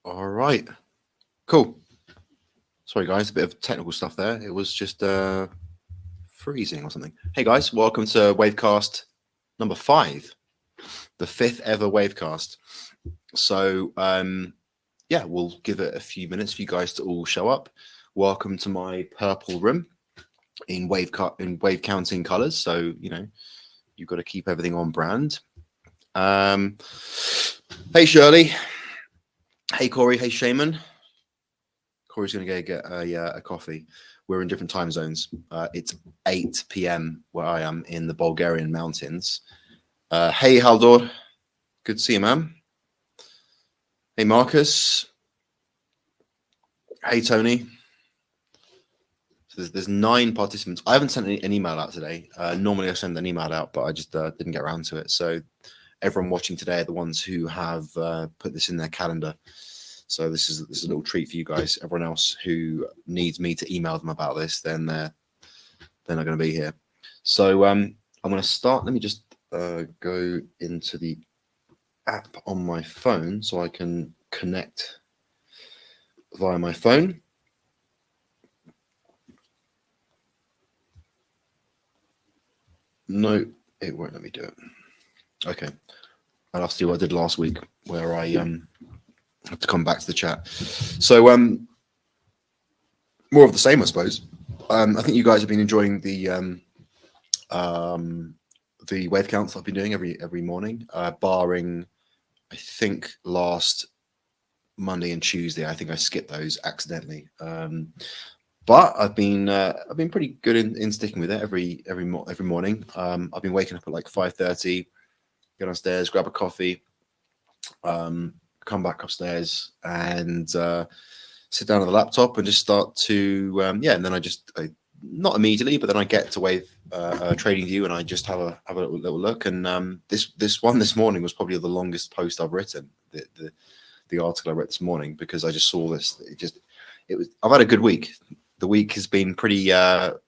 All right. Cool. Sorry, guys. A bit of technical stuff there. It was just freezing or something. Hey, guys. Welcome to Wavecast number 5, the 5th ever Wavecast. So, yeah, we'll give it a few minutes for you guys to all show up. Welcome to my purple room in wave counting colors. So, you know, you've got to keep everything on brand. Hey, Shirley. Hey, Corey. Hey, Shaman. Corey's going to go get a coffee. We're in different time zones. It's 8 p.m. where I am in the Bulgarian mountains. Hey, Haldor. Good to see you, man. Hey, Marcus. Hey, Tony. So there's 9 participants. I haven't sent an email out today. Normally I send an email out, but I just didn't get around to it. So everyone watching today are the ones who have put this in their calendar. So this is a little treat for you guys. Everyone else who needs me to email them about this, then they're not going to be here. So I'm going to start. Let me just go into the app on my phone so I can connect via my phone. No, it won't let me do it. Okay. I'll have to do what I did last week where I have to come back to the chat. So more of the same, I suppose. I think you guys have been enjoying the wave counts I've been doing every morning, barring I think last Monday and Tuesday. I think I skipped those accidentally. But I've been pretty good in sticking with it every morning. I've been waking up at like 5:30, go downstairs, grab a coffee, come back upstairs and sit down on the laptop and just start to and then I not immediately, but then I get to Wave Trading View and I just have a little look. And this one this morning was probably the longest post I've written. The article I wrote this morning, because I just saw this. I've had a good week. The week has been pretty. I've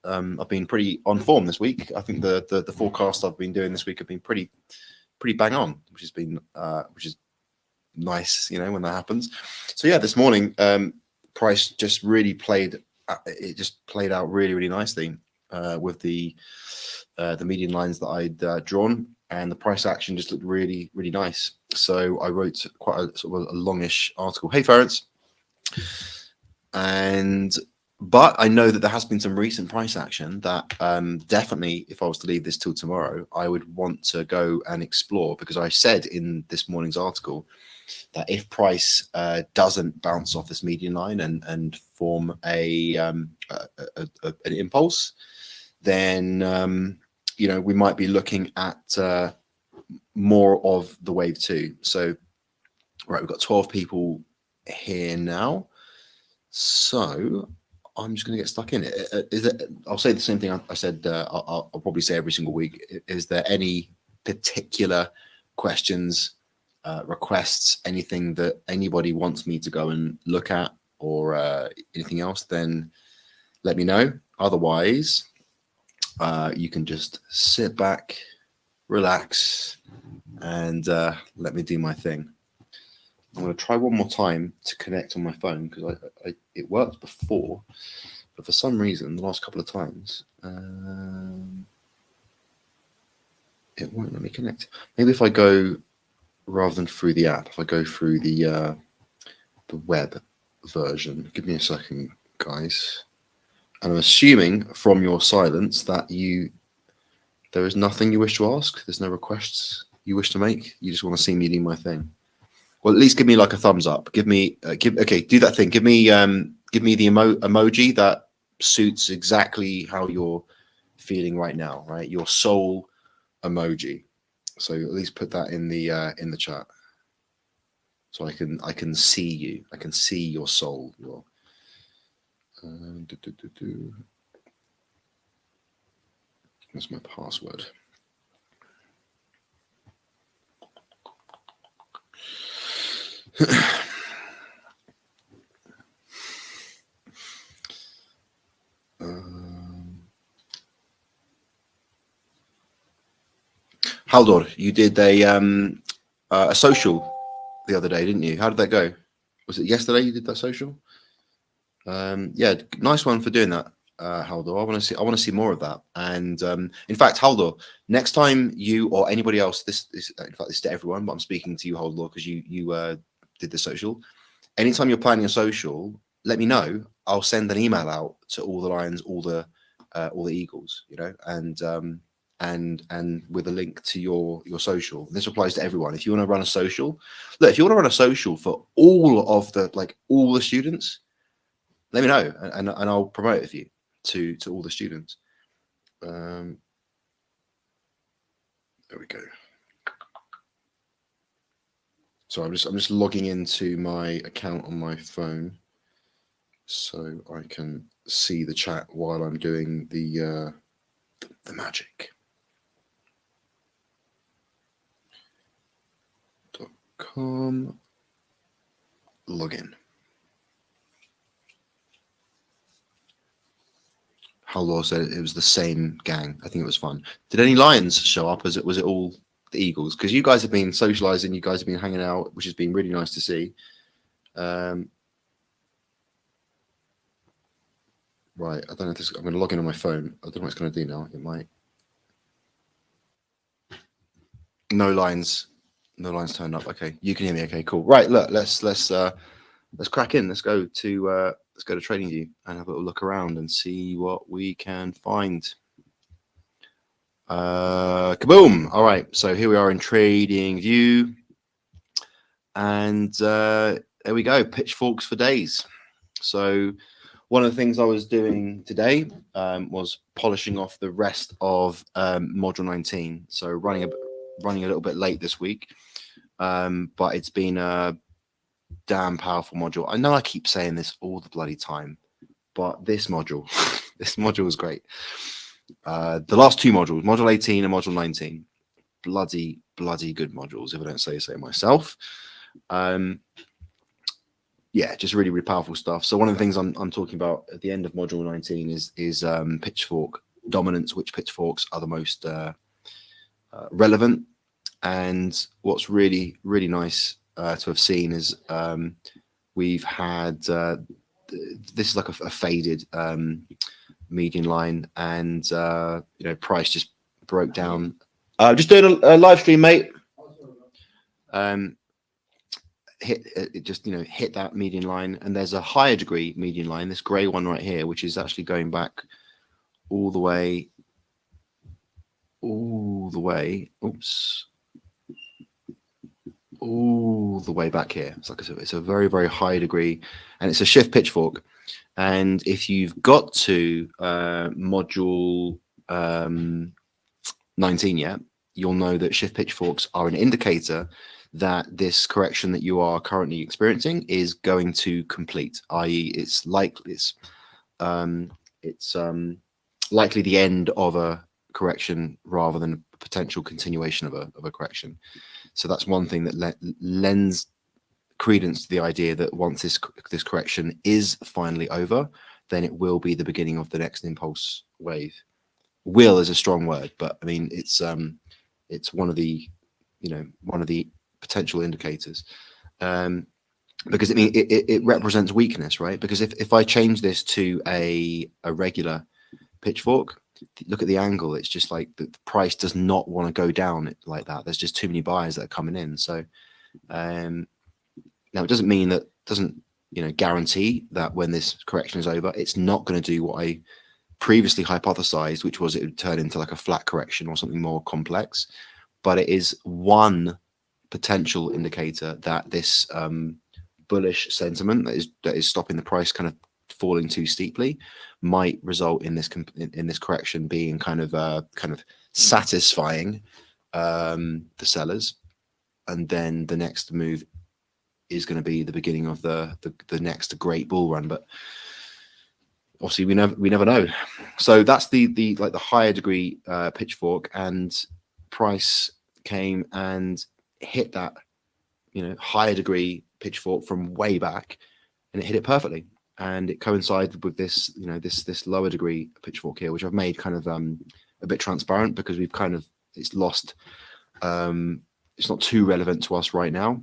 been pretty on form this week. I think the forecast I've been doing this week have been pretty bang on, which is nice, you know, when that happens. So yeah, this morning price just really played. It just played out really nicely with the median lines that I'd drawn, and the price action just looked really nice. So I wrote quite a sort of a longish article. Hey, Ference. But I know that there has been some recent price action that definitely, if I was to leave this till tomorrow, I would want to go and explore, because I said in this morning's article that if price doesn't bounce off this median line and form an impulse, then you know, we might be looking at more of the wave 2. So right, we've got 12 people here now, so I'm just going to get stuck in it. I'll say the same thing I said. I'll probably say every single week. Is there any particular questions, requests, anything that anybody wants me to go and look at, or anything else? Then let me know. Otherwise, you can just sit back, relax, and let me do my thing. I'm going to try one more time to connect on my phone, because it worked before, but for some reason the last couple of times it won't let me connect. Maybe if I go, rather than through the app, if I go through the web version. Give me a second, guys. And I'm assuming from your silence that there is nothing you wish to ask. There's no requests you wish to make. You just want to see me do my thing. Well, at least give me like a thumbs up. Give me okay, do that thing. Give me the emoji that suits exactly how you're feeling right now, right? Your soul emoji. So at least put that in the chat, so I can see you. I can see your soul. Your What's my password? Haldor, you did a social the other day, didn't you? How did that go? Was it yesterday you did that social? Yeah, nice one for doing that, Haldor. I want to see more of that. And in fact, Haldor, next time you or anybody else, this is in fact this is to everyone, but I'm speaking to you, Haldor, because you did the social. Anytime you're planning a social, let me know. I'll send an email out to all the Lions, all the Eagles, you know, and with a link to your social. This applies to everyone. If you want to run a social, look, if you want to run a social for all of the all the students, let me know, and I'll promote it for you to all the students. There we go. So I'm just logging into my account on my phone so I can see the chat while I'm doing the magic. .com login. Haldor said it was the same gang. I think it was fun. Did any Lions show up? Was it all the Eagles? Because you guys have been socializing, you guys have been hanging out, which has been really nice to see. Right, I don't know if this. I'm going to log in on my phone. I don't know what it's going to do now. It might. No lines turned up. Okay, you can hear me. Okay, cool. Right, look, let's crack in. Let's go to TradingView and have a little look around and see what we can find. Kaboom! All right, so here we are in TradingView, and there we go. Pitchforks for days. So one of the things I was doing today was polishing off the rest of module 19. So running a little bit late this week, but it's been a damn powerful module. I know I keep saying this all the bloody time, but this module is great. The last two modules, module 18 and module 19, bloody good modules, if I don't say so myself. Yeah, just really powerful stuff. So one of the things I'm talking about at the end of module 19 is pitchfork dominance, which pitchforks are the most relevant. And what's really nice to have seen is we've had this is like a faded median line, and price just broke down. Just doing a live stream, mate. Hit that median line, and there's a higher degree median line, this gray one right here, which is actually going back all the way. Oops. All the way back here. It's like it's a very high degree, and it's a shift pitchfork. And if you've got to module 19 yet, you'll know that shift pitchforks are an indicator that this correction that you are currently experiencing is going to complete, i.e. it's likely the end of a correction rather than a potential continuation of a correction. So that's one thing that lends credence to the idea that once this correction is finally over, then it will be the beginning of the next impulse wave. Will is a strong word, but I mean it's one of the potential indicators, because it represents weakness, right? Because if I change this to a regular pitchfork, look at the angle. It's just like the price does not want to go down like that. There's just too many buyers that are coming in. So now it doesn't guarantee that when this correction is over, it's not going to do what I previously hypothesized, which was it would turn into like a flat correction or something more complex. But it is one potential indicator that this bullish sentiment that is stopping the price kind of falling too steeply might result in this correction being kind of satisfying the sellers, and then the next move is going to be the beginning of the next great bull run. But obviously we never know. So that's the higher degree pitchfork, and price came and hit that higher degree pitchfork from way back, and it hit it perfectly, and it coincided with this this lower degree pitchfork here, which I've made kind of a bit transparent because it's lost, it's not too relevant to us right now.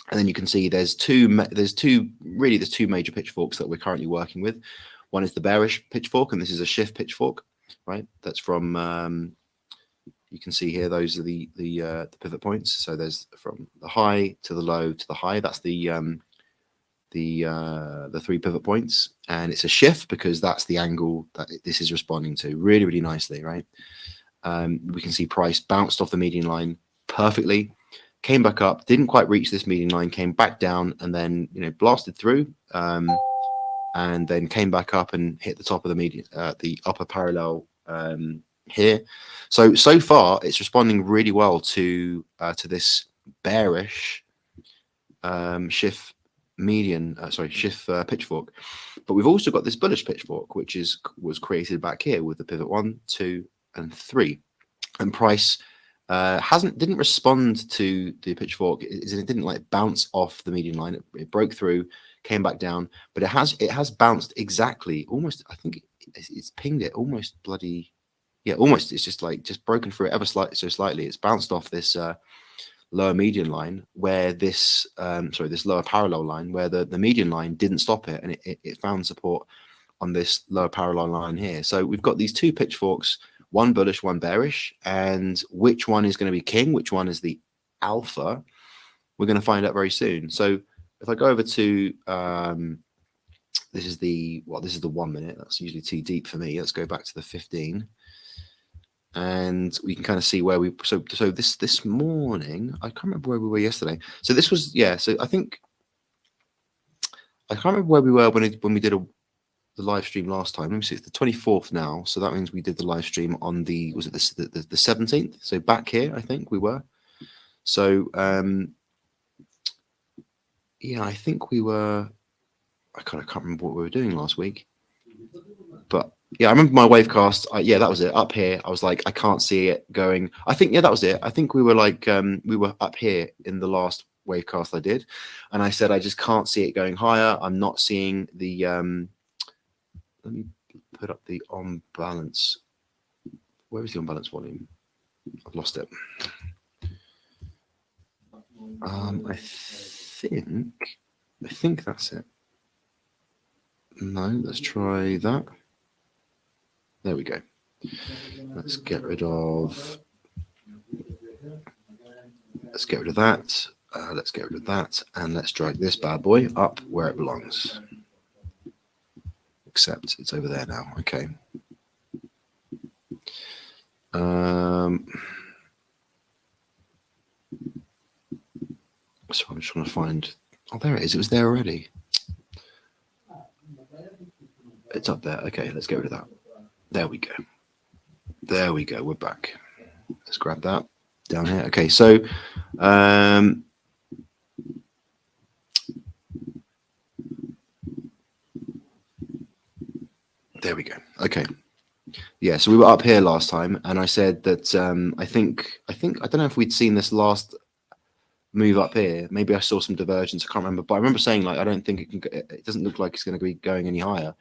And then you can see there's two major pitchforks that we're currently working with. One is the bearish pitchfork, and this is a shift pitchfork, right? That's from you can see here, those are the pivot points. So there's from the high to the low to the high. That's the 3 pivot points, and it's a shift because that's the angle that this is responding to really nicely, right? We can see price bounced off the median line perfectly, came back up, didn't quite reach this median line, came back down, and then blasted through, and then came back up and hit the top of the median, the upper parallel here. So far it's responding really well to this bearish shift pitchfork. But we've also got this bullish pitchfork, which was created back here with the pivot 1, 2, and 3, and price didn't respond to the pitchfork. It didn't like bounce off the median line. It broke through, came back down, but it has bounced exactly, almost. I think it's pinged it almost bloody, yeah, almost. It's just broken through it ever slightly. It's bounced off this lower median line where this lower parallel line where the median line didn't stop it, and it found support on this lower parallel line here. So we've got these two pitchforks, one bullish, one bearish, and which one is going to be king, which one is the alpha, we're going to find out very soon. So if I go over to this is the 1 minute, that's usually too deep for me. Let's go back to the 15, and we can kind of see where we so this morning, I can't remember where we were yesterday. So this was, yeah, so I can't remember where we were when we did the live stream last time. Let me see, it's the 24th now, so that means we did the live stream on the 17th. So back here, I think we were. So yeah, I think we were. I can't remember what we were doing last week, but yeah, I remember my Wavecast. Yeah, that was it. Up here, I was like, I can't see it going. I think, yeah, that was it. I think we were like, we were up here in the last Wavecast I did, and I said I just can't see it going higher. I'm not seeing the. Let me put up the on balance. Where is the on balance volume? I've lost it. I think that's it. No, let's try that. There we go. Let's get rid of that. Let's get rid of that, and let's drag this bad boy up where it belongs. Except it's over there now. Okay. So I'm just trying to find. Oh, there it is. It was there already. It's up there. Okay, let's get rid of that. There we go. There we go. We're back. Let's grab that down here. Okay, so there we go. Okay. Yeah, so we were up here last time, and I said that I think I don't know if we'd seen this last move up here. Maybe I saw some divergence. I can't remember, but I remember saying like I don't think it can. It doesn't look like it's going to be going any higher.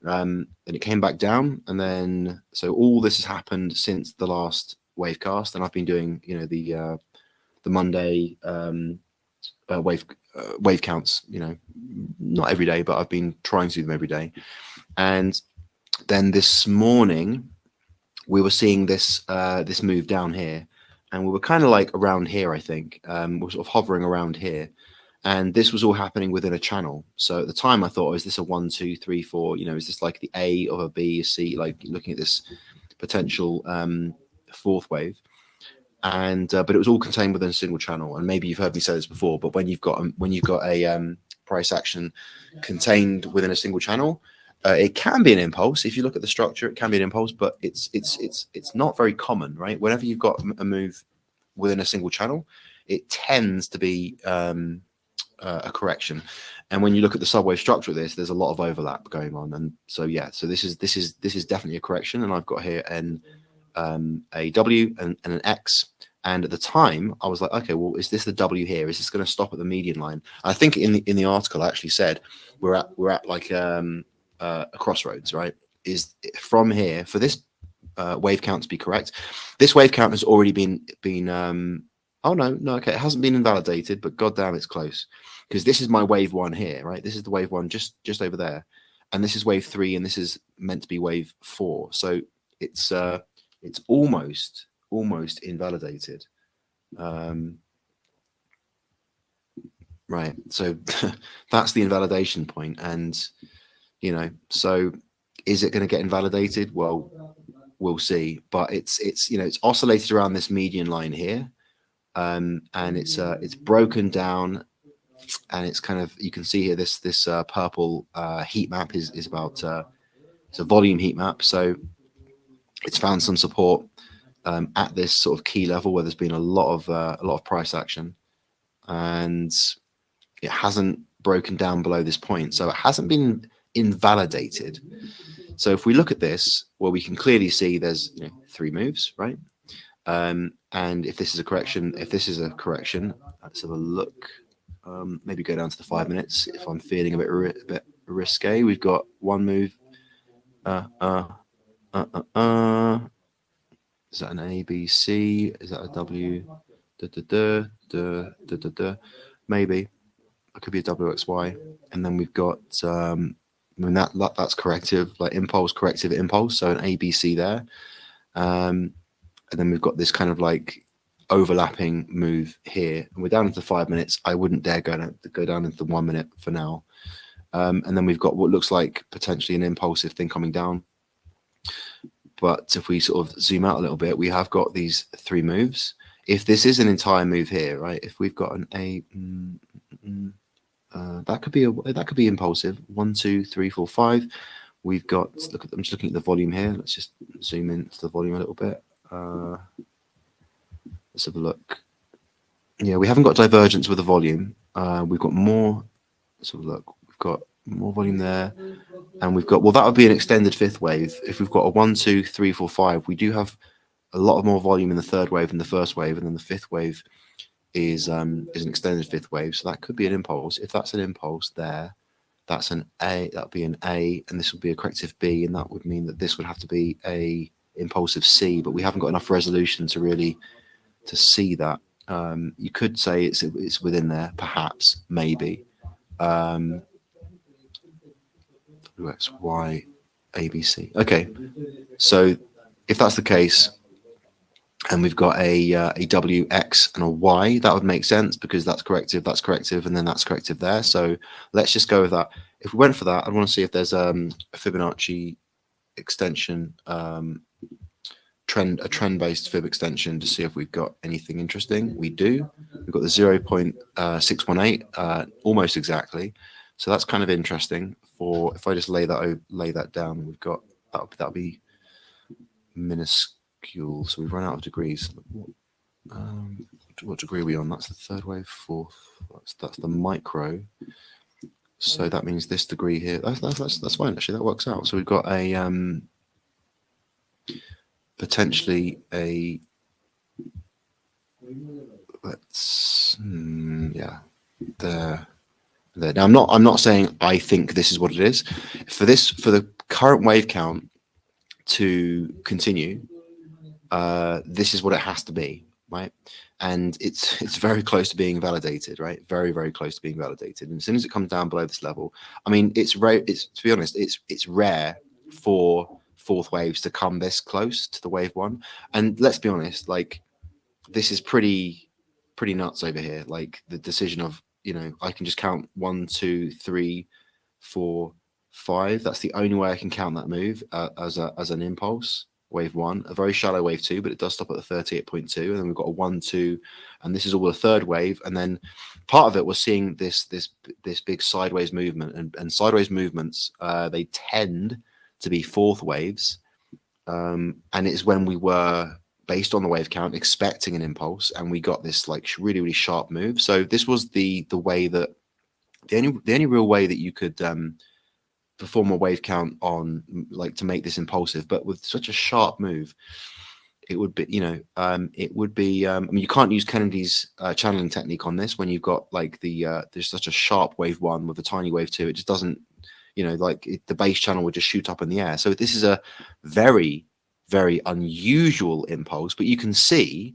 And it came back down, and then so all this has happened since the last Wavecast, and I've been doing the Monday wave counts. Not every day, but I've been trying to do them every day. And then this morning we were seeing this this move down here, and we were kind of like around here. I think we're sort of hovering around here. And this was all happening within a channel. So at the time I thought, oh, is this a 1, 2, 3, 4? Is this like the A of a B, a C? Like looking at this potential fourth wave. And but it was all contained within a single channel. And maybe you've heard me say this before, but when you've got a price action contained within a single channel, it can be an impulse. If you look at the structure, it can be an impulse, but it's not very common, right? Whenever you've got a move within a single channel, it tends to be a correction. And when you look at the subwave structure of this, there's a lot of overlap going on. And so yeah, so this is definitely a correction. And I've got here a W and an X. And at the time I was like, okay, well, is this the W here? Is this going to stop at the median line? I think in the article I actually said we're at like a crossroads, right? Is from here for this wave count to be correct. This wave count has already been Oh no, okay, it hasn't been invalidated, but goddamn, it's close. Because this is my wave 1 here, right? This is the wave 1 just over there, and this is wave 3, and this is meant to be wave 4. So it's almost invalidated. Right. So that's the invalidation point, and so is it going to get invalidated? Well, we'll see. But it's it's oscillated around this median line here. And it's broken down, and it's kind of, you can see here this purple heat map is about it's a volume heat map, so it's found some support at this sort of key level where there's been a lot of price action, and it hasn't broken down below this point, so it hasn't been invalidated. So if we look at this, well, we can clearly see there's 3 moves, right? And if this is a correction, let's have a look. Maybe go down to the 5 minutes if I'm feeling a bit risque. We've got 1 move. Is that an A, B, C? Is that a W? Maybe it could be a W, X, Y. And then we've got that's corrective, like impulse, corrective, impulse. So an A, B, C there. And then we've got this kind of like overlapping move here, and we're down into 5 minutes. I wouldn't dare go down into the 1 minute for now. And then we've got what looks like potentially an impulsive thing coming down. But if we sort of zoom out a little bit, we have got these 3 moves. If this is an entire move here, right? If we've got an A, that could be impulsive. 1, 2, 3, 4, 5. We've got, I'm just looking at the volume here. Let's just zoom into the volume a little bit. Let's have a look. Yeah, we haven't got divergence with the volume. We've got more. Let's have a look. We've got more volume there, and we've got, well, that would be an extended 5th wave. If we've got a 1, 2, 3, 4, 5, we do have a lot of more volume in the 3rd wave than the 1st wave, and then the 5th wave is an extended 5th wave. So that could be an impulse. If that's an impulse there, that's an A. That'd be an A, and this would be a corrective B, and that would mean that this would have to be a impulsive C. But we haven't got enough resolution to really see that. You could say it's within there, perhaps, maybe. X, Y, A, B, C. Okay, so if that's the case, and we've got a W, X, and a Y, that would make sense, because that's corrective, and then that's corrective there. So let's just go with that. If we went for that, I'd want to see if there's a Fibonacci extension, a trend-based fib extension, to see if we've got anything interesting. We do. We've got the 0.618, almost exactly. So that's kind of interesting. For, if I just lay that down, we've got that'll be minuscule. So we've run out of degrees. What degree are we on? That's the 3rd wave, 4th. That's the micro. So that means this degree here. That's fine, actually. That works out. So we've got a potentially a, let's yeah, there. Now I'm not saying I think this is what it is. For the current wave count to continue, this is what it has to be, right? And it's very close to being validated, right? Very, very close to being validated. And as soon as it comes down below this level, I mean, it's to be honest, it's rare for 4th waves to come this close to the wave 1. And let's be honest, like, this is pretty nuts over here. Like, the decision of, I can just count 1, 2, 3, 4, 5. That's the only way I can count that move as an impulse. Wave 1, a very shallow wave 2, but it does stop at the 38.2, and then we've got a 1, 2, and this is all the 3rd wave. And then part of it was seeing this big sideways movement, and sideways movements, they tend to be 4th waves, and it's when we were, based on the wave count, expecting an impulse, and we got this like really, really sharp move. So this was the way that the only real way that you could perform a wave count on, like, to make this impulsive, but with such a sharp move, it would be, it would be, I mean, you can't use Kennedy's channeling technique on this when you've got like there's such a sharp wave 1 with a tiny wave 2. It just doesn't, the base channel would just shoot up in the air. So this is a very, very unusual impulse, but you can see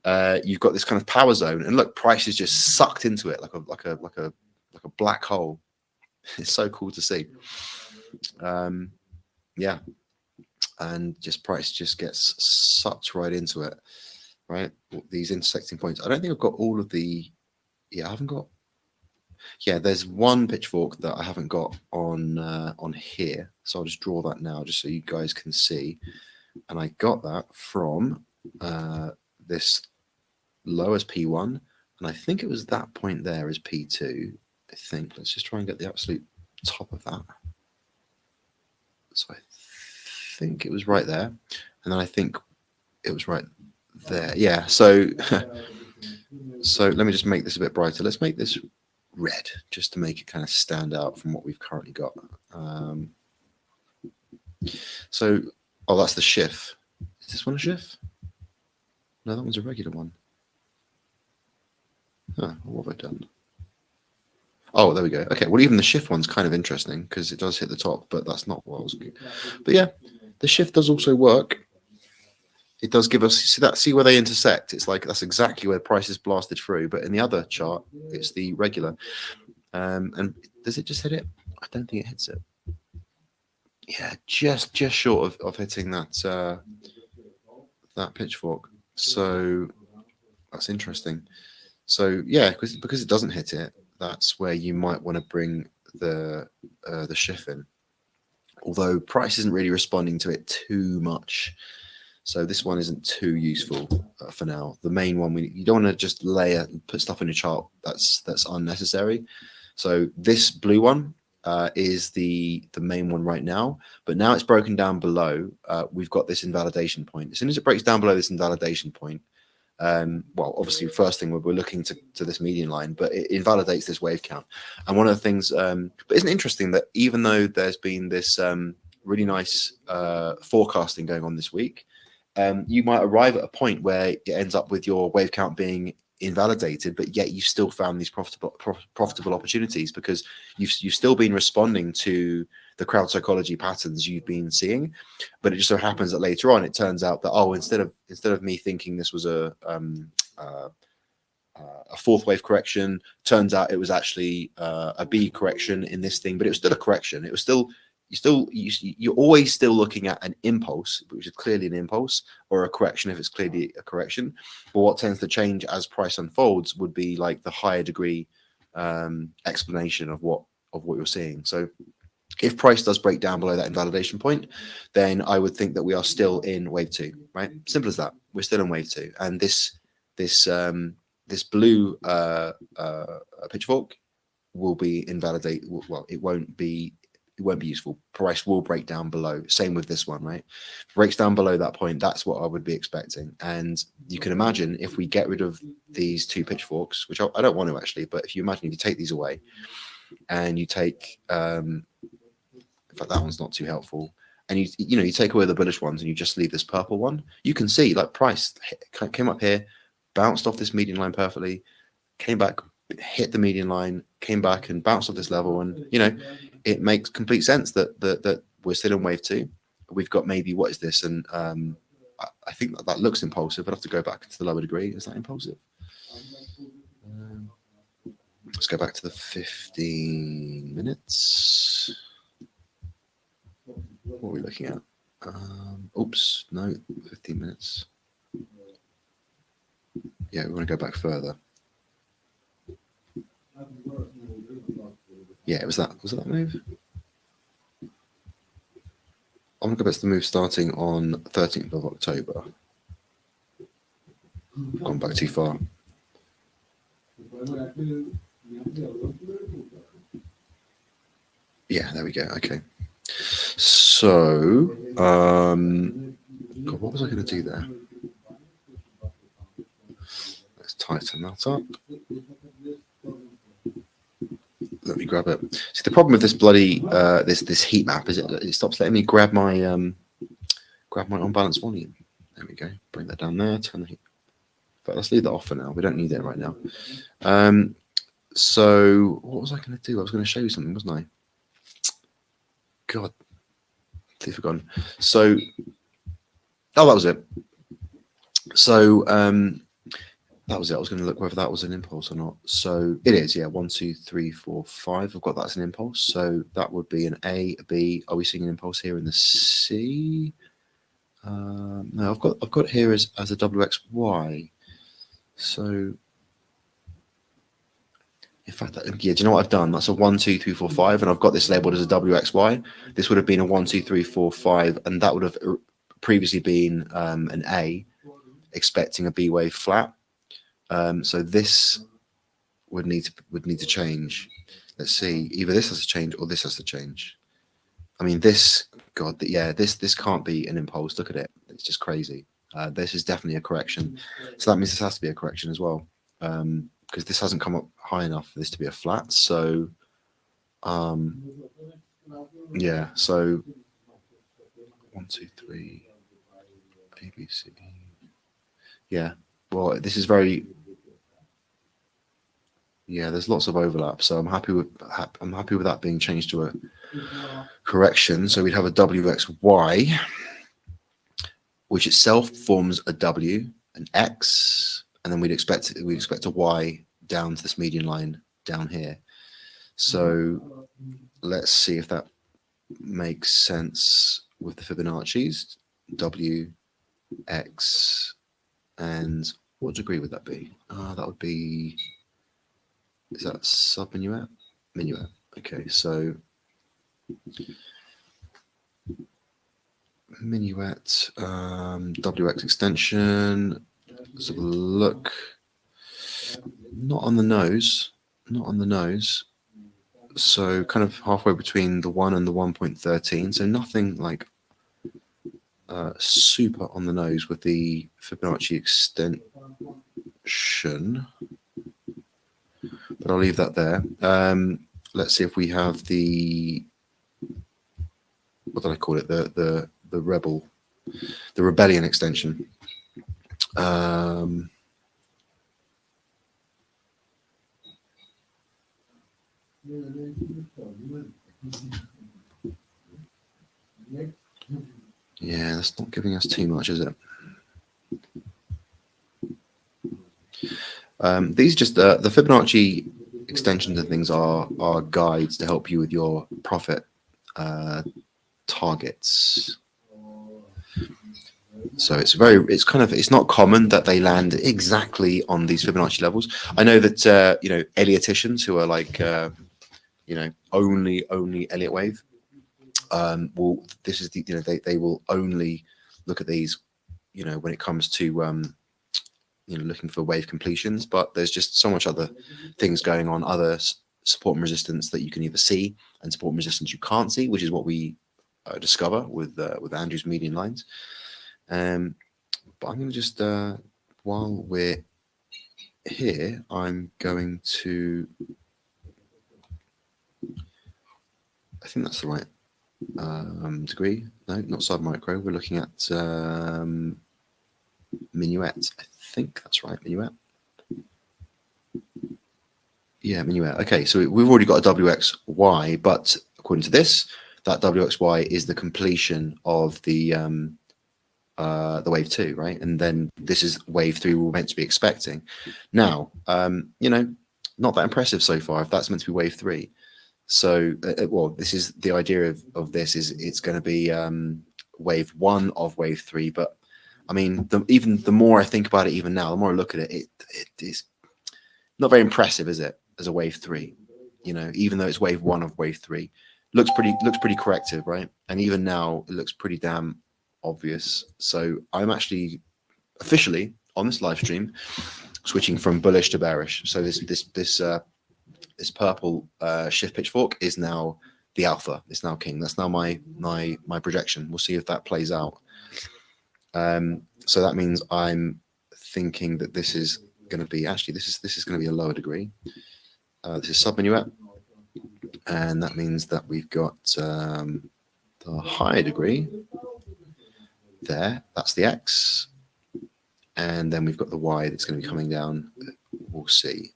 you've got this kind of power zone, and look, price is just sucked into it like a black hole. It's so cool to see. Yeah, and just price just gets sucked right into it, right? These intersecting points. I don't think I've got all of the. Yeah, I haven't got. Yeah, there's one pitchfork that I haven't got on here, so I'll just draw that now, just so you guys can see. And I got that from this low as P1, and I think it was that point there as P2. I think. Let's just try and get the absolute top of that. So I think it was right there, and then I think it was right there. Yeah. So so let me just make this a bit brighter. Let's make this red just to make it kind of stand out from what we've currently got. So, oh, that's the shift. Is this one a shift? No, that one's a regular one. Oh, what have I done? Oh, there we go. Okay, well, even the shift one's kind of interesting because it does hit the top, but that's not what I was looking. But yeah, the shift does also work. It does give us, see where they intersect. It's like that's exactly where price is blasted through. But in the other chart, it's the regular. And does it just hit it? I don't think it hits it. Yeah, just short of hitting that that pitchfork. So that's interesting. So yeah, because it doesn't hit it, that's where you might want to bring the shift in. Although price isn't really responding to it too much. So this one isn't too useful for now. The main one, you don't want to just layer and put stuff in your chart that's unnecessary. So this blue one is the main one right now, but now it's broken down below. We've got this invalidation point. As soon as it breaks down below this invalidation point, well, obviously, first thing we're looking to this median line, but it invalidates this wave count. And one of the things, but isn't it interesting that even though there's been this really nice forecasting going on this week, you might arrive at a point where it ends up with your wave count being invalidated, but yet you've still found these profitable opportunities because you've still been responding to the crowd psychology patterns you've been seeing. But it just so happens that later on it turns out that, oh, instead of me thinking this was a fourth wave correction, turns out it was actually a B correction in this thing, but it was still a correction. It was still you're always still looking at an impulse, which is clearly an impulse, or a correction if it's clearly a correction. But what tends to change as price unfolds would be like the higher degree explanation of what you're seeing. So if price does break down below that invalidation point, then I would think that we are still in wave 2, right? Simple as that. We're still in wave 2, and this blue pitchfork will be invalidated. Well, it won't be useful. Price will break down below. Same with this one, right? Breaks down below that point. That's what I would be expecting. And you can imagine if we get rid of these two pitchforks, which I don't want to actually, but if you imagine if you take these away and you take, in fact, that one's not too helpful. And you take away the bullish ones and you just leave this purple one, you can see like price came up here, bounced off this median line perfectly, came back, hit the median line, came back and bounced off this level. And, it makes complete sense that we're still in wave 2. We've got maybe, what is this? And I think that looks impulsive. I'd have to go back to the lower degree. Is that impulsive? Let's go back to the 15 minutes. What are we looking at? Oops, no, 15 minutes. Yeah, we want to go back further. Yeah, was that move? I'm going to go back to the move starting on 13th of October. I've gone back too far. Yeah, there we go. Okay. So, God, what was I going to do there? Let's tighten that up. Let me grab it. See, the problem with this bloody this heat map is it stops letting me grab my unbalanced volume. There we go. Bring that down there. Turn the heat. But let's leave that off for now. We don't need it right now. So what was I going to do? I was going to show you something, wasn't I? God, I've forgotten. So, oh, that was it. So that was it. I was going to look whether that was an impulse or not. So it is, yeah. 1, 2, 3, 4, 5. I've got that as an impulse. So that would be an A, a B. Are we seeing an impulse here in the C? No, I've got it here as a WXY. So in fact, yeah, do you know what I've done? That's a 1, 2, 3, 4, 5, and I've got this labeled as a WXY. This would have been a 1, 2, 3, 4, 5, and that would have previously been an A, expecting a B wave flat. So this would need to change. Let's see, either this has to change or this has to change. I mean, this, God, yeah, this can't be an impulse. Look at it; it's just crazy. This is definitely a correction. So that means this has to be a correction as well, because this hasn't come up high enough for this to be a flat. So, yeah. So 1, 2, 3, A, B, C. Yeah. Well, this is very. Yeah, there's lots of overlap, so I'm happy with that being changed to a correction. So we'd have a WXY, which itself forms a W, an X, and then we'd expect a Y down to this median line down here. So let's see if that makes sense with the Fibonacci's. W, X, and what degree would that be? That would be. Is that sub minuet? Minuet. Okay, so minuet, WX extension. Let's have a look. Not on the nose. Not on the nose. So kind of halfway between the 1 and the 1.13. So nothing like super on the nose with the Fibonacci extension. But I'll leave that there. Let's see if we have the, what did I call it? The rebellion extension. Yeah, that's not giving us too much, is it? These just the Fibonacci extensions and things are guides to help you with your profit targets. So it's not common that they land exactly on these Fibonacci levels. I know that Ellioticians who are like only Elliott wave they will only look at these when it comes to looking for wave completions, but there's just so much other things going on, other support and resistance that you can either see and support and resistance you can't see, which is what we discover with Andrew's median lines. But I'm going to just while we're here, I'm going to, I think that's the right degree. No, not submicro. We're looking at minuet. I think that's right, minuet. Yeah, minuet. Okay, so we've already got a WXY, but according to this, that WXY is the completion of the wave 2, right? And then this is wave 3 we were meant to be expecting. Now, not that impressive so far if that's meant to be wave 3. So, this is the idea of this is it's going to be wave 1 of wave 3, but I mean, even the more I think about it, even now, the more I look at it, it is not very impressive, is it? As a wave 3, even though it's wave 1 of wave 3, looks pretty corrective, right? And even now, it looks pretty damn obvious. So I'm actually officially on this live stream switching from bullish to bearish. So this purple shift pitchfork is now the alpha. It's now king. That's now my projection. We'll see if that plays out. So that means I'm thinking that this is going to be this is going to be a lower degree. This is sub minuet, and that means that we've got the higher degree there. That's the X, and then we've got the Y that's going to be coming down. We'll see.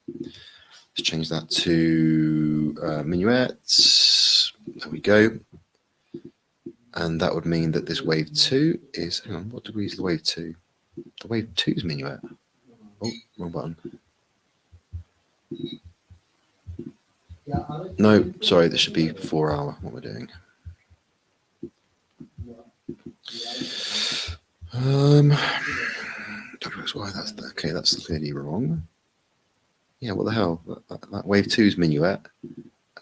Let's change that to minuet. There we go. And that would mean that this wave 2 is, hang on, what degree is the wave 2? The wave 2 is minuet. Oh, wrong button. No, sorry, this should be 4 hour, what we're doing. WXY, that's okay, that's clearly wrong. Yeah, what the hell? That wave 2 is minuet,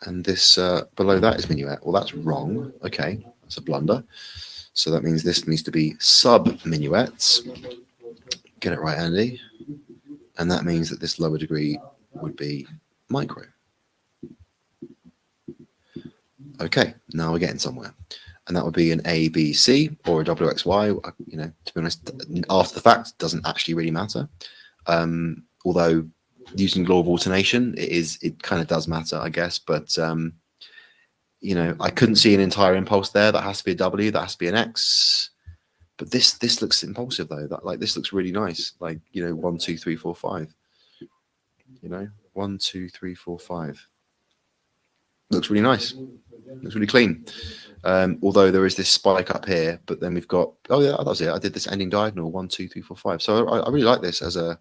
and this below that is minuet. Well, that's wrong. Okay, that's a blunder. So that means this needs to be sub minuets. Get it right, Andy. And that means that this lower degree would be micro. Okay, now we're getting somewhere. And that would be an ABC or a WXY. You know, to be honest, after the fact, doesn't actually really matter. Although using law of alternation, it kind of does matter, I guess. But you know, I couldn't see an entire impulse there. That has to be a W. That has to be an X. But this looks impulsive though. That like this looks really nice. Like, you know, 1, 2, 3, 4, 5. You know, 1, 2, 3, 4, 5. Looks really nice. Looks really clean. Although there is this spike up here, but then we've got, oh yeah, that was it. I did this ending diagonal 1, 2, 3, 4, 5. So I really like this as an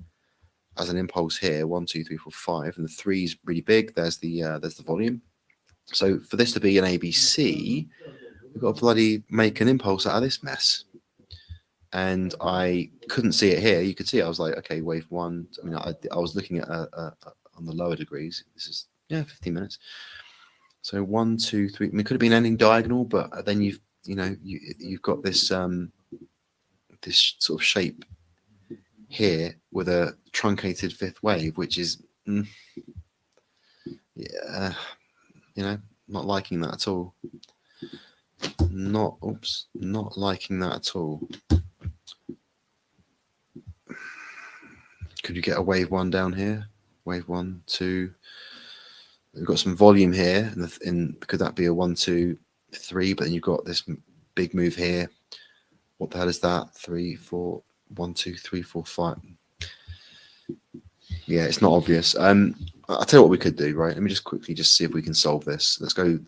impulse here. 1, 2, 3, 4, 5, and the 3 is really big. There's the volume. So for this to be an ABC, we've got to bloody make an impulse out of this mess. And I couldn't see it here. You could see it. I was like, okay, wave 1. I mean, I was looking at on the lower degrees. This is 15 minutes. So 1, 2, 3. I mean, it could have been ending diagonal, but then you've got this this sort of shape here with a truncated fifth wave, which is yeah, you know, not liking that at all. Not liking that at all. Could you get a wave 1 down here? Wave 1, 2. We've got some volume here, and could that be a 1, 2, 3? But then you've got this big move here. What the hell is that? 3, 4, 1, 2, 3, 4, 5. Yeah, it's not obvious. I'll tell you what we could do, right? Let me just quickly see if we can solve this. Let's go.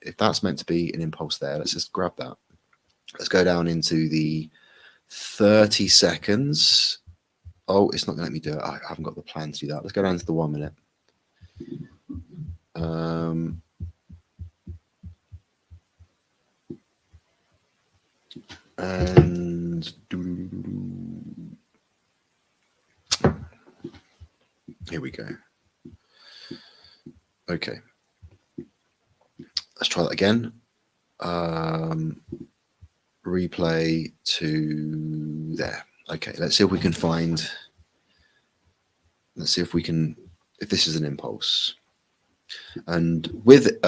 If that's meant to be an impulse there, let's just grab that. Let's go down into the 30 seconds. Oh, it's not going to let me do it. I haven't got the plan to do that. Let's go down to the 1 minute. And here we go. Okay, let's try that again. Replay to there. Okay, let's see if we can find. Let's see if we can. If this is an impulse, and with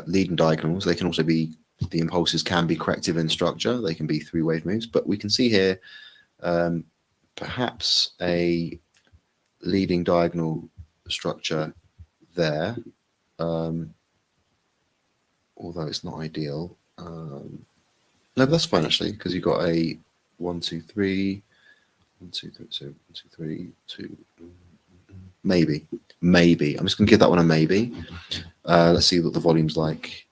leading diagonals, they can also be. The impulses can be corrective in structure. They can be 3 wave moves, but we can see here perhaps a leading diagonal structure there, although it's not ideal. No, but that's fine actually, because you've got a 1, 2, 3, 1, 2, 3, so 1, 2, 3, 2. Maybe. I'm just going to give that one a maybe. Let's see what the volume's like.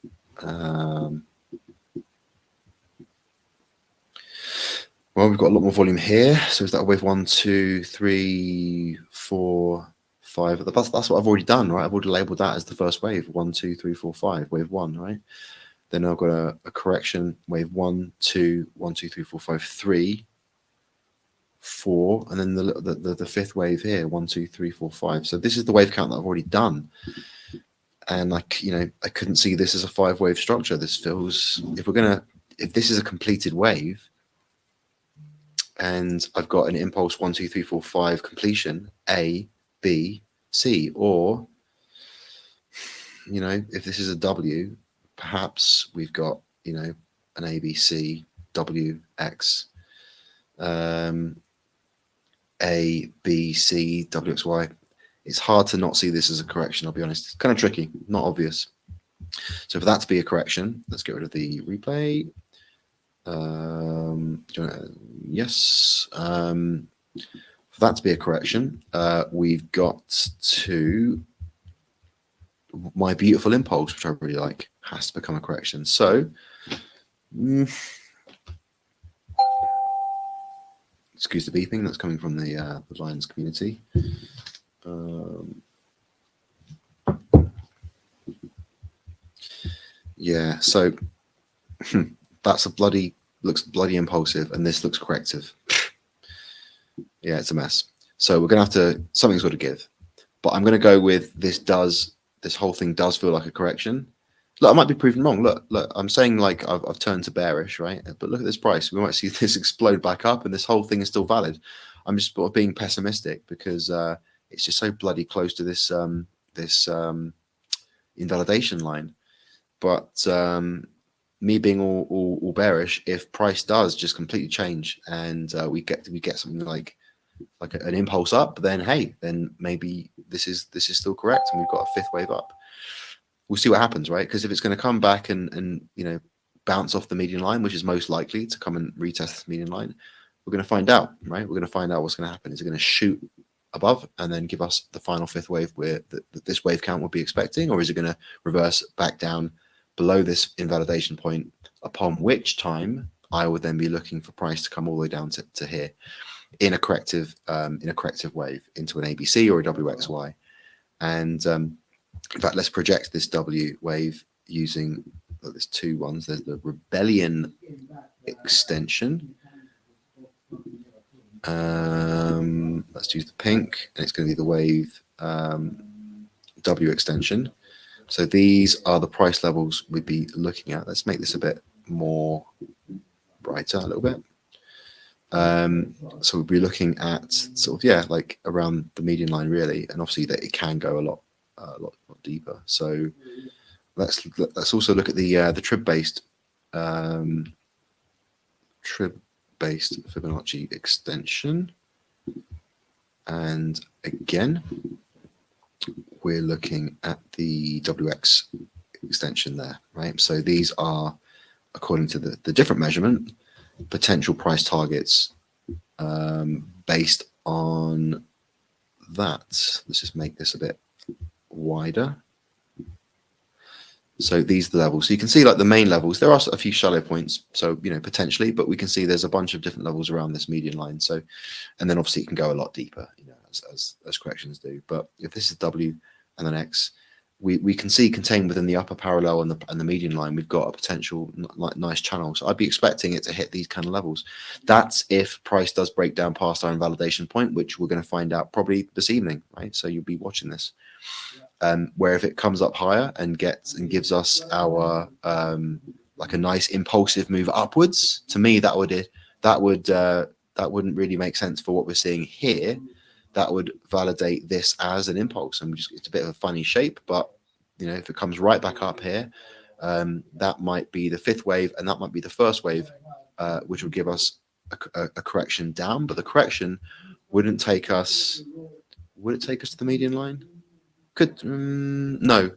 Well, we've got a lot more volume here. So is that wave 1, 2, 3, 4, 5? That's what I've already done, right? I've already labeled that as the first wave. 1, 2, 3, 4, 5. Wave 1, right? Then I've got a correction. Wave 1, 2, 1, 2, 3, 4, 5, 3, 4, and then the fifth wave here. 1, 2, 3, 4, 5. So this is the wave count that I've already done. And I couldn't see this as a 5 wave structure. This feels if this is a completed wave. And I've got an impulse 1, 2, 3, 4, 5 completion A, B, C, or if this is a W, perhaps we've got an A, B, C, W, X, A, B, C, W, X, Y. It's hard to not see this as a correction. I'll be honest. It's kind of tricky, not obvious. So for that to be a correction, let's get rid of the replay. Yes. For that to be a correction, we've got to my beautiful impulse, which I really like, has to become a correction. So Excuse the beeping that's coming from the Lions community. Yeah, so that's looks bloody impulsive, and this looks corrective. Yeah, it's a mess. So we're gonna have to, something's got to give. But I'm gonna go with this whole thing does feel like a correction. Look, I might be proven wrong. Look, I'm saying like I've turned to bearish, right? But look at this price. We might see this explode back up, and this whole thing is still valid. I'm just being pessimistic because it's just so bloody close to this invalidation line. But me being all bearish, if price does just completely change and we get something like an impulse up, then hey, then maybe this is still correct, and we've got a fifth wave up. We'll see what happens, right? Because if it's going to come back and bounce off the median line, which is most likely to come and retest this median line, we're going to find out, right? We're going to find out what's going to happen. Is it going to shoot above and then give us the final fifth wave where this wave count will be expecting, or is it going to reverse back down below this invalidation point, upon which time I would then be looking for price to come all the way down to here in a corrective wave into an ABC or a WXY. And in fact, let's project this W wave using there's two ones. There's the rebellion extension. Let's use the pink, and it's going to be the wave W extension. So these are the price levels we'd be looking at. Let's make this a bit more brighter, a little bit. So we'll be looking at sort of like around the median line really, and obviously that it can go a lot deeper. So let's also look at the trib based Fibonacci extension, and again we're looking at the WX extension there, right? So these are, according to the different measurement, potential price targets based on that. Let's just make this a bit wider. So these are the levels. So you can see like the main levels. There are a few shallow points, so potentially, but we can see there's a bunch of different levels around this median line. So, and then obviously it can go a lot deeper, as corrections do. But if this is W and then X, we can see contained within the upper parallel and the median line, we've got a potential nice channel. So I'd be expecting it to hit these kind of levels. That's if price does break down past our invalidation point, which we're going to find out probably this evening, right? So you'll be watching this. Where if it comes up higher and gives us our like a nice impulsive move upwards, to me that wouldn't really make sense for what we're seeing here. That would validate this as an impulse, and it's a bit of a funny shape, but if it comes right back up here, that might be the fifth wave, and that might be the first wave, which would give us a correction down. But the correction wouldn't take us. Would it take us to the median line? Could no,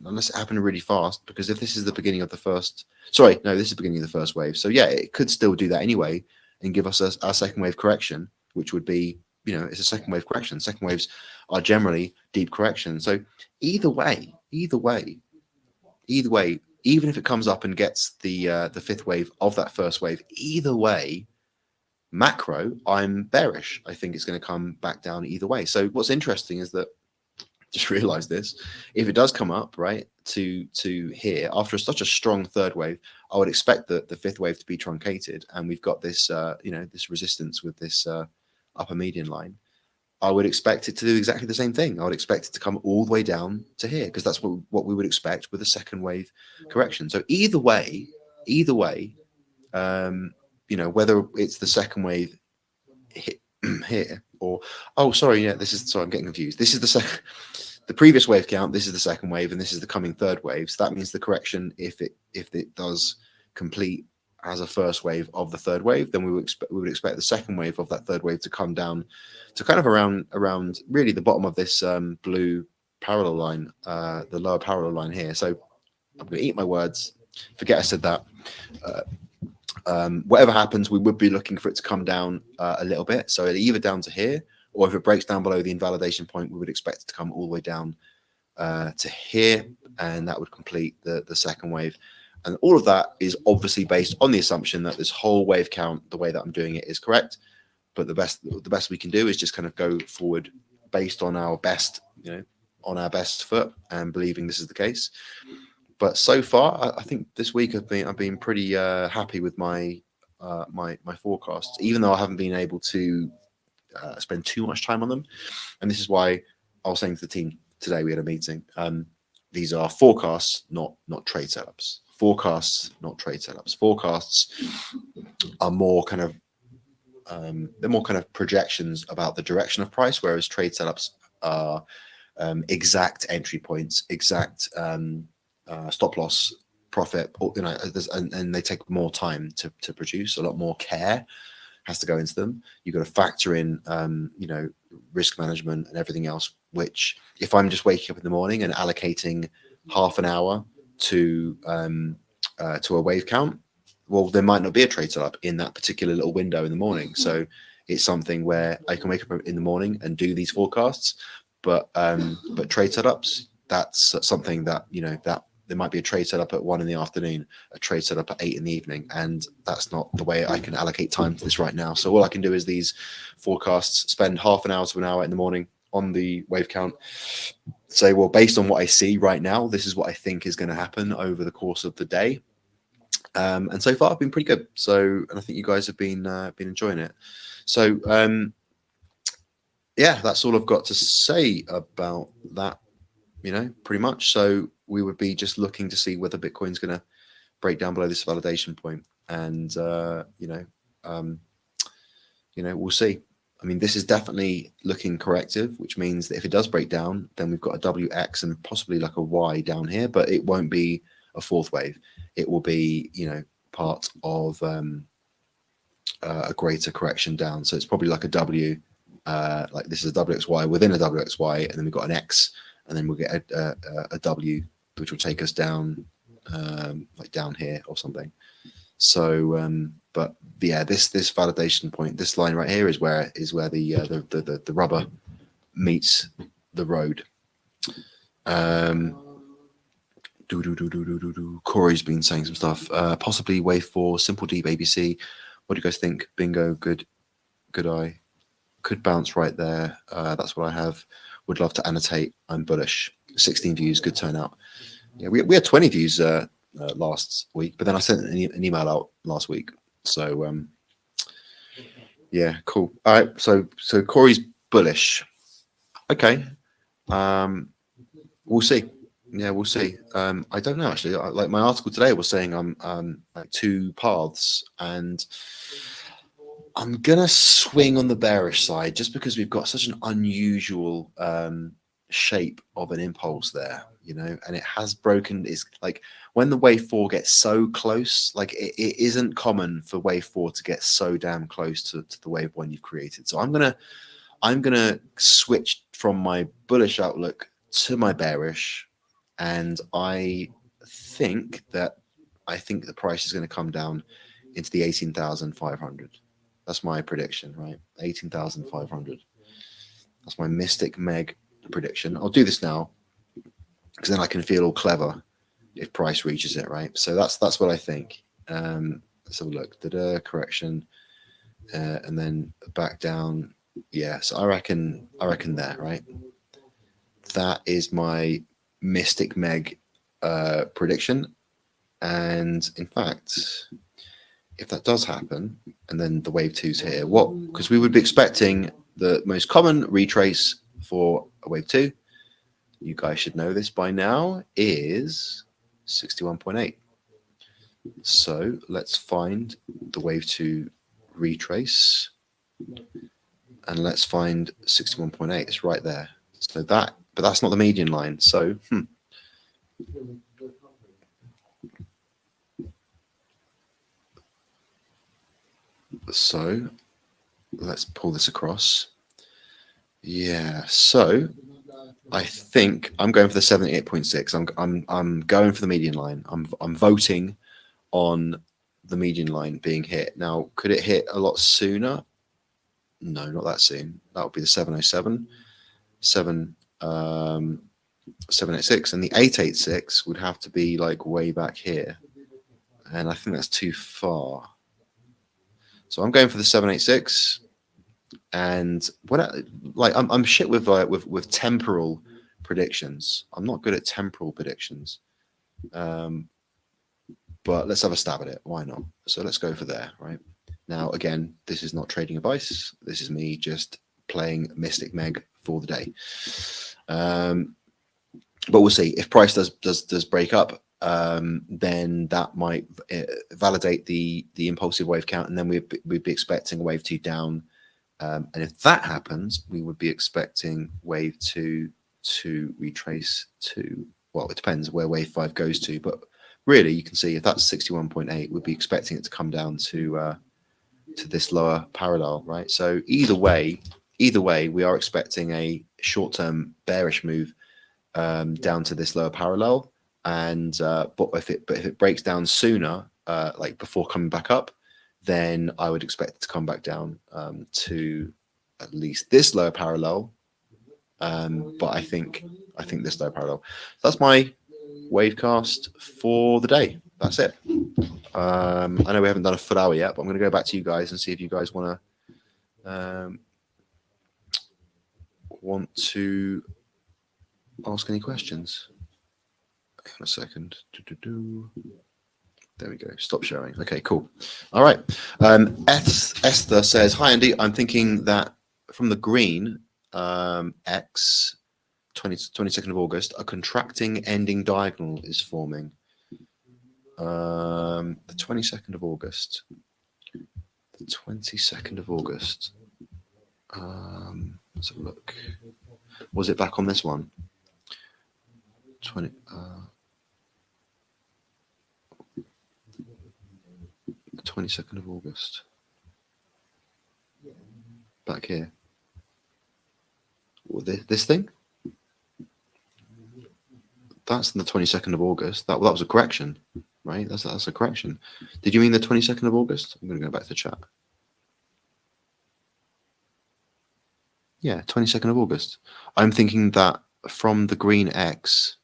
unless it happened really fast. Because if this is the beginning of the first, sorry, no, this is the beginning of the first wave. So yeah, it could still do that anyway, and give us our second wave correction, which would be. It's a second wave correction. Second waves are generally deep corrections. So either way, even if it comes up and gets the fifth wave of that first wave, either way, macro, I'm bearish. I think it's going to come back down either way. So what's interesting is that, just realize this, if it does come up right to here after such a strong third wave, I would expect the fifth wave to be truncated, and we've got this this resistance with this upper median line. I would expect it to do exactly the same thing. I would expect it to come all the way down to here, because that's what we would expect with a second wave correction. So either way, whether it's the second wave here or sorry, I'm getting confused. This is the previous wave count. This is the second wave, and this is the coming third wave. So that means the correction, if it does complete as a first wave of the third wave, then we would expect the second wave of that third wave to come down to kind of around really the bottom of this blue parallel line, the lower parallel line here. So I'm going to eat my words. Forget I said that. Whatever happens, we would be looking for it to come down a little bit. So either down to here, or if it breaks down below the invalidation point, we would expect it to come all the way down to here, and that would complete the second wave. And all of that is obviously based on the assumption that this whole wave count, the way that I'm doing it, is correct. but the best we can do is just kind of go forward based on our best, on our best foot, and believing this is the case. But so far, I think this week I've been pretty happy with my my forecasts, even though I haven't been able to spend too much time on them. And this is why I was saying to the team today, we had a meeting. These are forecasts, not trade setups. Forecasts, not trade setups. Forecasts are more kind of they're more kind of projections about the direction of price, whereas trade setups are exact entry points, exact stop loss, profit, and they take more time to produce. A lot more care has to go into them. You've got to factor in risk management and everything else, which if I'm just waking up in the morning and allocating half an hour to a wave count, well, there might not be a trade setup in that particular little window in the morning. So it's something where I can wake up in the morning and do these forecasts, but trade setups, that's something that that there might be a trade setup at 1 in the afternoon, a trade setup at 8 in the evening, and that's not the way I can allocate time to this right now. So all I can do is these forecasts, spend half an hour to an hour in the morning on the wave count, say, well, based on what I see right now, this is what I think is going to happen over the course of the day. And so far, I've been pretty good. So, and I think you guys have been enjoying it. So, yeah, that's all I've got to say about that. Pretty much. So we would be just looking to see whether Bitcoin's going to break down below this validation point, and we'll see. I mean, this is definitely looking corrective, which means that if it does break down, then we've got a WX and possibly like a Y down here, but it won't be a fourth wave. It will be, part of a greater correction down. So it's probably like a W, like this is a WXY within a WXY, and then we've got an X, and then we'll get a W, which will take us down, like down here or something. So, but yeah, this validation point, this line right here is where the rubber meets the road. Corey's been saying some stuff. Possibly wave 4, simple deep ABC. What do you guys think? Bingo, good eye. Could bounce right there. That's what I have. Would love to annotate. I'm bullish. 16 views, good turnout. Yeah, we had 20 views last week, but then I sent an email out last week. So yeah, cool. All right, so Corey's bullish. Okay, we'll see. Yeah, we'll see. I don't know actually. Like my article today was saying I'm like 2 paths, and I'm gonna swing on the bearish side just because we've got such an unusual shape of an impulse there, and it has broken. It's like when the wave 4 gets so close, like it isn't common for wave 4 to get so damn close to the wave 1 you've created. So I'm gonna switch from my bullish outlook to my bearish, and I think the price is going to come down into the 18,500. That's my prediction, right? 18,500. That's my Mystic Meg prediction. I'll do this now because then I can feel all clever if price reaches it, right? So that's what I think. Let's have a look. Correction, and then back down. Yeah, so I reckon that, right? That is my Mystic Meg prediction. And in fact, if that does happen, and then the wave 2's here, because we would be expecting the most common retrace for a wave 2, you guys should know this by now, is 61.8. So let's find the wave 2 retrace, and let's find 61.8. It's right there. So but that's not the median line. So So let's pull this across. Yeah, so I think I'm going for the 78.6. I'm going for the median line. I'm voting on the median line being hit. Now, could it hit a lot sooner? No, not that soon. That would be the 707, 786, and the 886 would have to be like way back here, and I think that's too far. So I'm going for the 786. And I'm shit with temporal predictions. I'm not good at temporal predictions. But let's have a stab at it. Why not? So let's go for there, right? Now, again, this is not trading advice. This is me just playing Mystic Meg for the day. But we'll see. If price does break up, then that might validate the impulsive wave count, and then we'd be expecting a wave 2 down. And if that happens, we would be expecting wave 2 to retrace to, well, it depends where wave 5 goes to, but really you can see if that's 61.8, we'd be expecting it to come down to this lower parallel, right? So either way, we are expecting a short-term bearish move down to this lower parallel, and but if it breaks down sooner, like before coming back up, then I would expect it to come back down to at least this lower parallel. But I think this lower parallel. That's my Wavecast for the day. That's it. I know we haven't done a full hour yet, but I'm going to go back to you guys and see if you guys want to ask any questions. Hang on a second. There we go. Stop sharing. Okay, cool. All right. Esther says, "Hi Andy, I'm thinking that from the green X 22nd of August, a contracting ending diagonal is forming." The 22nd of August. The 22nd of August. Let's have a look. Was it back on this one? 22nd of August. Back here. Well, this thing? That's the 22nd of August. That was a correction, right? That's a correction. Did you mean the 22nd of August? I'm going to go back to chat. Yeah, 22nd of August. I'm thinking that from the green X,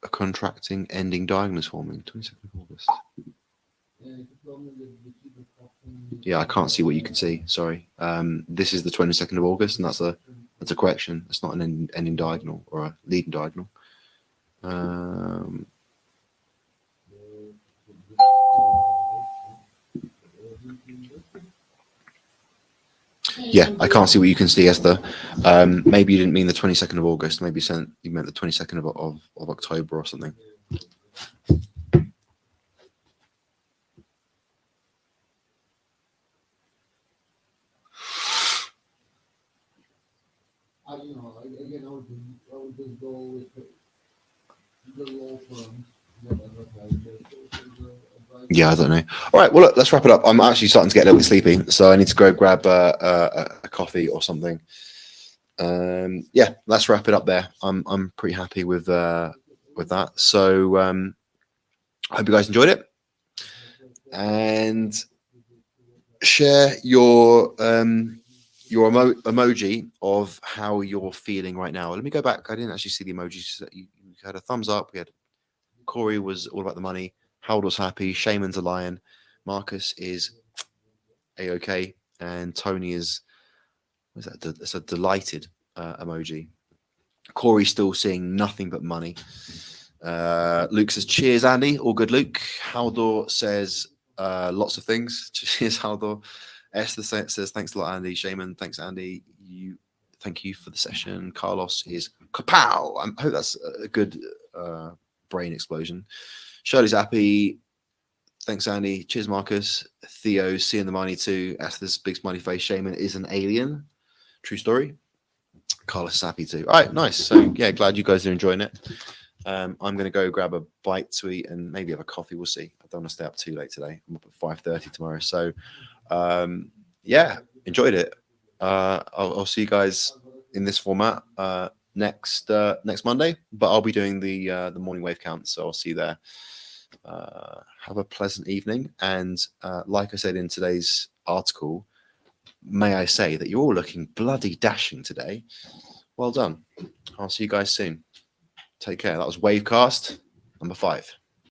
a contracting ending diagonal is forming. 22nd of August. Yeah, I can't see what you can see. Sorry. This is the 22nd of August, and that's a correction. It's not an ending diagonal or a leading diagonal. Yeah, I can't see what you can see, Esther. Maybe you didn't mean the 22nd of August. Maybe you meant the 22nd of October or something. I would just go with the law firms. Yeah, I don't know. All right, well, look, let's wrap it up. I'm actually starting to get a little bit sleepy, so I need to go grab a coffee or something. Yeah, let's wrap it up there. I'm pretty happy with that. So I hope you guys enjoyed it, and share your emoji of how you're feeling right now. Let me go back. I didn't actually see the emojis. You had a thumbs up. We had Corey was all about the money. Harold was happy. Shaman's a lion. Marcus is a-okay, and Tony is, what's that? It's a delighted emoji. Corey's still seeing nothing but money. Luke says, "Cheers, Andy." All good, Luke. Haldor says lots of things. Cheers, Haldor. Esther says, "Thanks a lot, Andy." Shaman, thanks, Andy. Thank you for the session. Carlos is kapow. I hope that's a good brain explosion. Shirley's happy. Thanks, Andy. Cheers, Marcus. Theo, seeing the money too. Esther's big smiley face. Shaman is an alien. True story. Carlos is happy too. All right, nice. So yeah, glad you guys are enjoying it. I'm going to go grab a bite to eat and maybe have a coffee. We'll see. I don't want to stay up too late today. I'm up at 5:30 tomorrow. So yeah, enjoyed it. I'll see you guys in this format next Monday, but I'll be doing the morning wave count, so I'll see you there. Have a pleasant evening, and like I said in today's article, may I say that you're all looking bloody dashing today. Well done. I'll see you guys soon. Take care. That was Wavecast number 5.